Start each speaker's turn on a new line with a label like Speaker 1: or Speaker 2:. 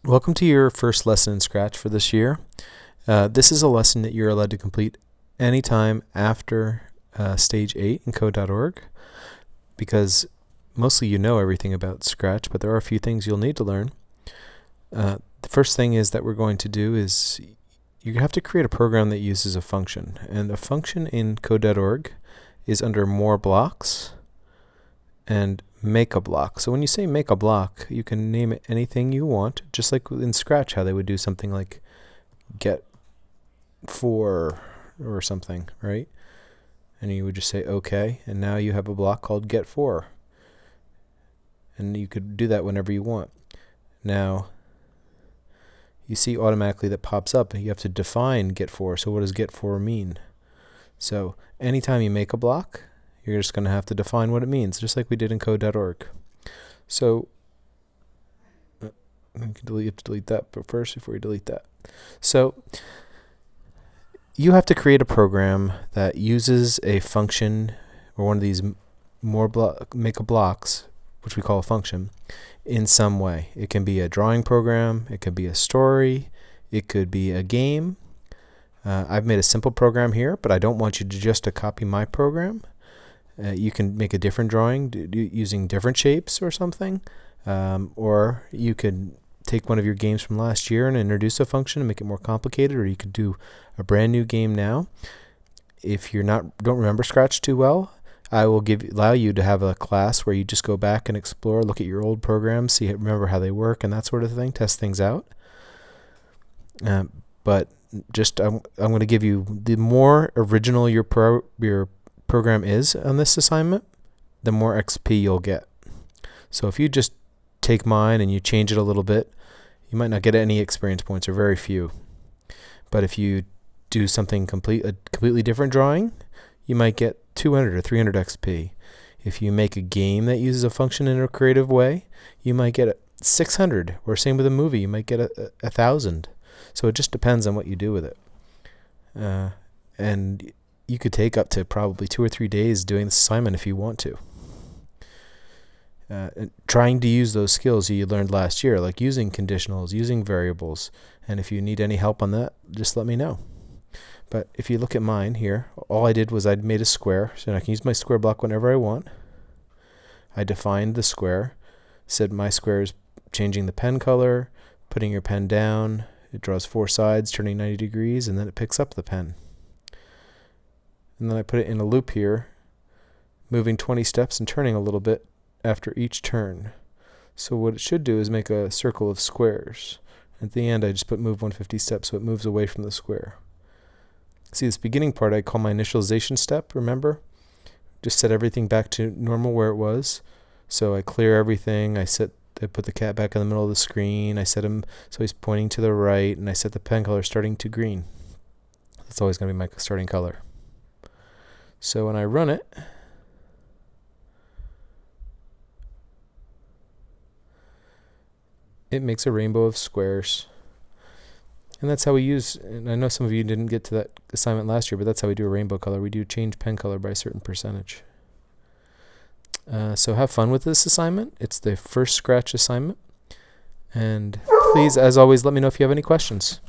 Speaker 1: Welcome to your first lesson in Scratch for this year. This is a lesson that you're allowed to complete anytime after Stage 8 in Code.org, because mostly you know everything about Scratch, but there are a few things you'll need to learn. The first thing is that we're going to do is you have to create a program that uses a function, and a function in Code.org is under More Blocks and Make a Block. So when you say make a block, you can name it anything you want, just like in Scratch how they would do something like get for or something, right? And you would just say okay, and now you have a block called get for. And you could do that whenever you want. Now, you see automatically that pops up, you have to define get for. So what does get for mean? So anytime you make a block, you're just going to have to define what it means, just like we did in Code.org. So you have to delete that, but first, before you delete that. So you have to create a program that uses a function or one of these make a blocks, which we call a function, in some way. It can be a drawing program, it could be a story, it could be a game. I've made a simple program here, but I don't want you to just copy my program. You can make a different drawing using different shapes or something, or you could take one of your games from last year and introduce a function and make it more complicated, or you could do a brand new game now. If you don't remember Scratch too well, I will allow you to have a class where you just go back and explore, look at your old programs, remember how they work and that sort of thing, test things out. But just I'm going to give you, the more original your program is on this assignment, the more XP you'll get. So if you just take mine and you change it a little bit, you might not get any experience points, or very few. But if you do something a completely different drawing, you might get 200 or 300 XP. If you make a game that uses a function in a creative way, you might get 600, or same with a movie, you might get 1,000. So it just depends on what you do with it. And you could take up to probably 2 or 3 days doing this assignment if you want to. Trying to use those skills you learned last year, like using conditionals, using variables. And if you need any help on that, just let me know. But if you look at mine here, all I did was I made a square, so I can use my square block whenever I want. I defined the square, said my square is changing the pen color, putting your pen down, it draws 4 sides, turning 90 degrees, and then it picks up the pen. And then I put it in a loop here, moving 20 steps and turning a little bit after each turn. So what it should do is make a circle of squares. At the end, I just put move 150 steps, so it moves away from the square. See, this beginning part I call my initialization step, remember? Just set everything back to normal where it was. So I clear everything, I put the cat back in the middle of the screen, I set him so he's pointing to the right, and I set the pen color starting to green. That's always going to be my starting color. So when I run it, it makes a rainbow of squares. And that's how we use, and I know some of you didn't get to that assignment last year, but that's how we do a rainbow color. We do change pen color by a certain percentage. So have fun with this assignment. It's the first Scratch assignment. And please, as always, let me know if you have any questions.